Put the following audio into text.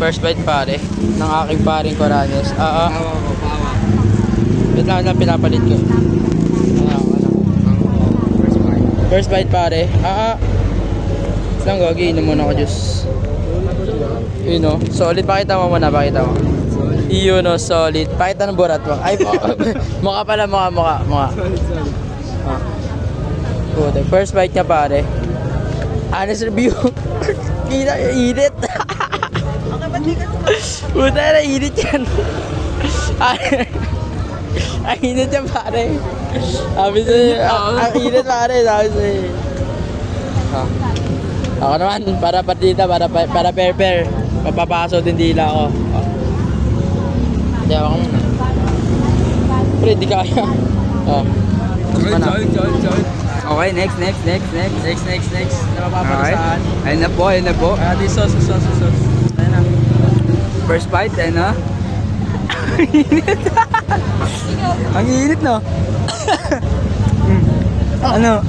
First bite pare ng aking paring Coranes. Pawa ko, pawa. Wait lang pinapalit ko. First bite. First bite pare. Lang gagi, inom muna ako juice. Yun o, solid. Pakita mo muna, pakita mo. Yun o, solid. Pakita ng burat mo. Ay, mukha pala, mukha. Solid. Puta, first bite niya pare. Honest review. Kita, init. Puta na, init yan. Ang init yan pare. Sabi sa'yo, ang init pare. Sabi sa'yo. Ako naman, para partida, para pair. Papapaso din dila ako. Hindi ako muna. Pre, di kaya. Solid. Okay, next. Next. Napapapalasaan. Ayun na po. Di sauce. Ayun na. First bite, ayun na. Ang init, no? Ano?